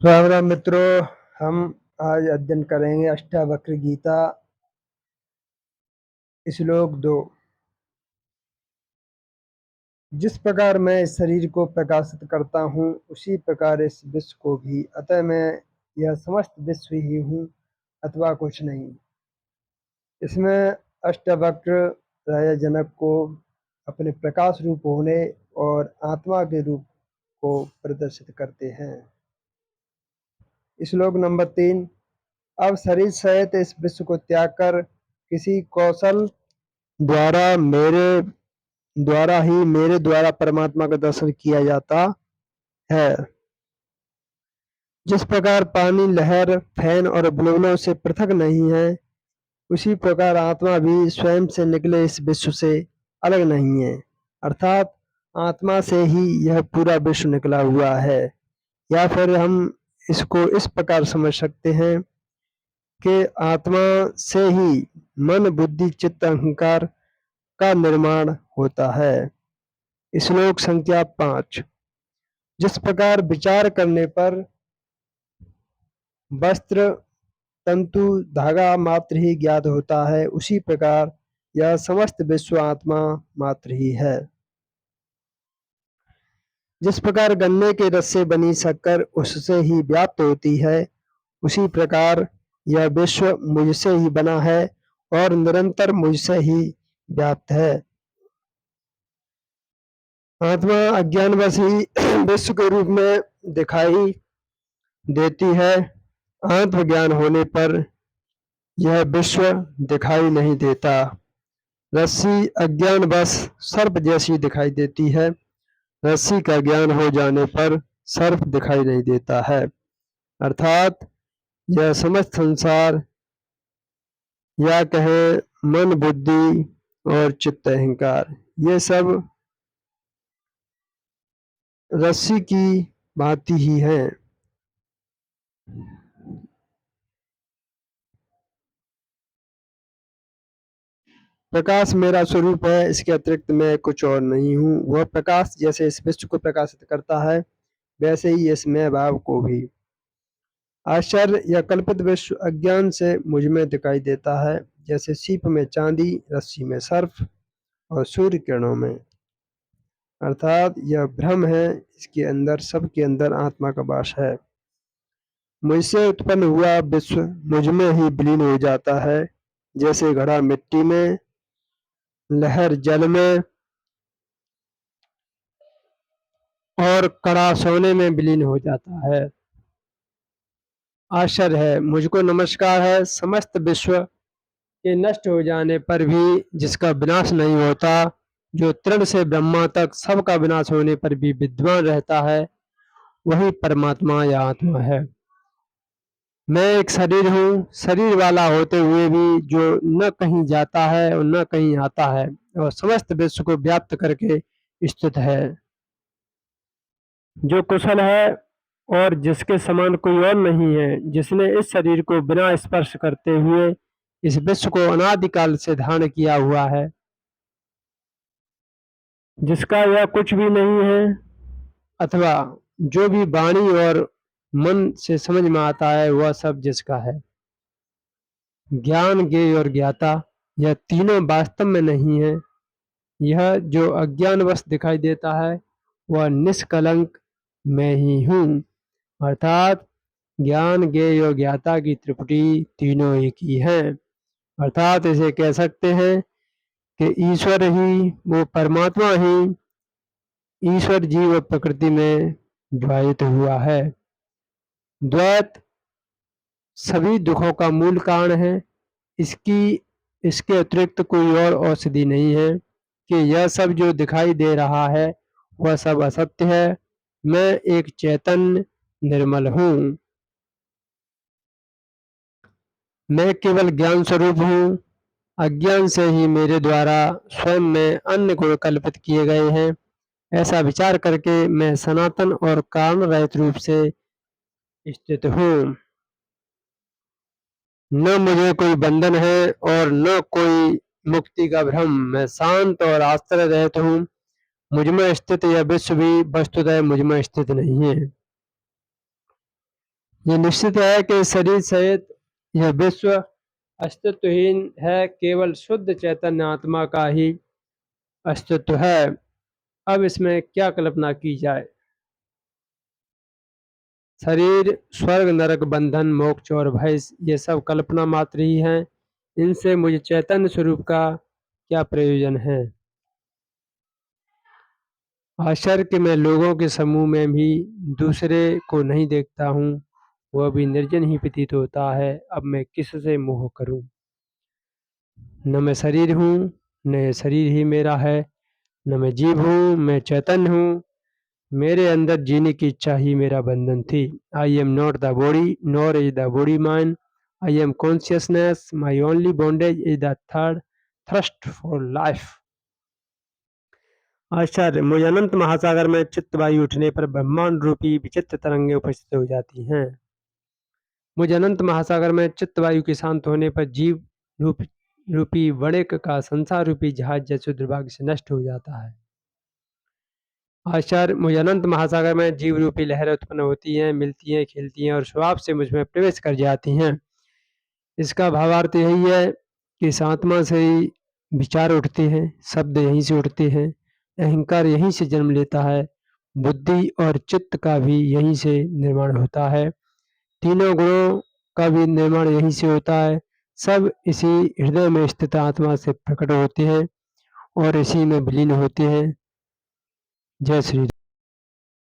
राम राम मित्रों, हम आज अध्ययन करेंगे अष्टावक्र गीता श्लोक 2। जिस प्रकार मैं इस शरीर को प्रकाशित करता हूँ उसी प्रकार इस विश्व को भी, अतः मैं यह समस्त विश्व ही हूँ अथवा कुछ नहीं। इसमें अष्टावक्र राजा जनक को अपने प्रकाश रूप होने और आत्मा के रूप को प्रदर्शित करते हैं। श्लोक नंबर 3। अब शरीर सहित इस विश्व को त्याग कर किसी कौशल द्वारा ही मेरे द्वारा परमात्मा का दर्शन किया जाता है। जिस प्रकार पानी लहर, फैन और बुलबुलों से पृथक नहीं है, उसी प्रकार आत्मा भी स्वयं से निकले इस विश्व से अलग नहीं है। अर्थात आत्मा से ही यह पूरा विश्व निकला हुआ है। या फिर हम इसको इस प्रकार समझ सकते हैं कि आत्मा से ही मन, बुद्धि, चित्त, अहंकार का निर्माण होता है। श्लोक संख्या 5। जिस प्रकार विचार करने पर वस्त्र, तंतु, धागा मात्र ही ज्ञात होता है, उसी प्रकार यह समस्त विश्व आत्मा मात्र ही है। जिस प्रकार गन्ने के रस से बनी शक्कर उससे ही व्याप्त होती है, उसी प्रकार यह विश्व मुझसे ही बना है और निरंतर मुझसे ही व्याप्त है। आत्मा अज्ञानवश ही विश्व के रूप में दिखाई देती है। आत्मज्ञान होने पर यह विश्व दिखाई नहीं देता। रस्सी अज्ञानवश सर्प जैसी दिखाई देती है। रस्सी का ज्ञान हो जाने पर सर्प दिखाई नहीं देता है। अर्थात यह समस्त संसार, या कहें मन, बुद्धि और चित्त, अहंकार, ये सब रस्सी की भांति ही है। प्रकाश मेरा स्वरूप है, इसके अतिरिक्त मैं कुछ और नहीं हूँ। वह प्रकाश जैसे इस विश्व को प्रकाशित करता है, वैसे ही इस मैं भाव को भी। आश्चर्य या कल्पित विश्व अज्ञान से मुझ में दिखाई देता है, जैसे सीप में चांदी, रस्सी में सर्प और सूर्य किरणों में। अर्थात यह भ्रम है, इसके अंदर, सबके अंदर आत्मा का वास है। मुझसे उत्पन्न हुआ विश्व मुझ में ही विलीन हो जाता है, जैसे घड़ा मिट्टी में, लहर जल में और कड़ा सोने में विलीन हो जाता है। आश्चर्य है, मुझको नमस्कार है। समस्त विश्व के नष्ट हो जाने पर भी जिसका विनाश नहीं होता, जो तृण से ब्रह्मा तक सबका विनाश होने पर भी विद्वान रहता है, वही परमात्मा या आत्मा है। मैं एक शरीर हूँ, शरीर वाला होते हुए भी जो न कहीं जाता है और न कहीं आता है और समस्त विश्व को व्याप्त करके स्थित है। जो कुशल है और जिसके समान कोई और नहीं है, जिसने इस शरीर को बिना स्पर्श करते हुए इस विश्व को अनादिकाल से धारण किया हुआ है, जिसका यह कुछ भी नहीं है, अथवा जो भी वाणी और मन से समझ में आता है, वह सब जिसका है। ज्ञान, ज्ञेय और ज्ञाता, यह तीनों वास्तव में नहीं है। यह जो अज्ञानवश दिखाई देता है, वह निष्कलंक मैं ही हूँ। अर्थात ज्ञान, ज्ञेय और ज्ञाता की त्रिपुटी तीनों एक ही हैं। अर्थात इसे कह सकते हैं कि ईश्वर ही, वो परमात्मा ही ईश्वर, जीव और प्रकृति में द्वैत हुआ है। द्वैत सभी दुखों का मूल कारण है। इसके अतिरिक्त कोई और औषधि नहीं है कि यह सब जो दिखाई दे रहा है वह सब असत्य है। मैं एक चैतन्य निर्मल हूँ। मैं केवल ज्ञान स्वरूप हूँ। अज्ञान से ही मेरे द्वारा स्वयं में अन्य गुण कल्पित किए गए हैं। ऐसा विचार करके मैं सनातन और कारण रहित रूप से स्थित हूँ। न मुझे कोई बंधन है और न कोई मुक्ति का भ्रम। मैं शांत और आश्चर्य रहित हूँ। मुझ में स्थित यह विश्व भी वस्तुतः मुझ में स्थित नहीं है। ये निश्चित है कि शरीर सहित यह विश्व अस्तित्वहीन है, केवल शुद्ध चैतन्य आत्मा का ही अस्तित्व है। अब इसमें क्या कल्पना की जाए? शरीर, स्वर्ग, नरक, बंधन, मोक्ष और भय ये सब कल्पना मात्र ही हैं। इनसे मुझे चैतन्य स्वरूप का क्या प्रयोजन है? आश्चर्य कि मैं लोगों के समूह में भी दूसरे को नहीं देखता हूँ, वह भी निर्जन ही प्रतीत होता है। अब मैं किससे मोह करूँ? न मैं शरीर हूँ, न ये शरीर ही मेरा है, न मैं जीव हूँ, मैं चैतन्य हूँ। मेरे अंदर जीने की इच्छा ही मेरा बंधन थी। I am not the body, nor is the body mine. I am consciousness, my only bondage is the third thrust for life. आश्चर्य, मुझ अनंत महासागर में चित्तवायु उठने पर ब्रह्मांड रूपी विचित्र तरंगें उपस्थित हो जाती हैं। मुझ अनंत महासागर में चित्तवायु के शांत होने पर जीव रूपी वणिक का संसार रूपी जहाज जैसे दुर्भाग्य से नष्ट हो जाता है। आश्चर्य, मुझ अनंत महासागर में जीव रूपी लहरें उत्पन्न होती हैं, मिलती हैं, खिलती हैं और स्वभाव से मुझ में प्रवेश कर जाती हैं। इसका भावार्थ यही है कि इस आत्मा से ही विचार उठते हैं, शब्द यहीं से उठते हैं, अहंकार यहीं से जन्म लेता है, बुद्धि और चित्त का भी यहीं से निर्माण होता है, तीनों गुणों का भी निर्माण यहीं से होता है। सब इसी हृदय में स्थित आत्मा से प्रकट होते हैं और इसी में विलीन होते हैं। जय श्री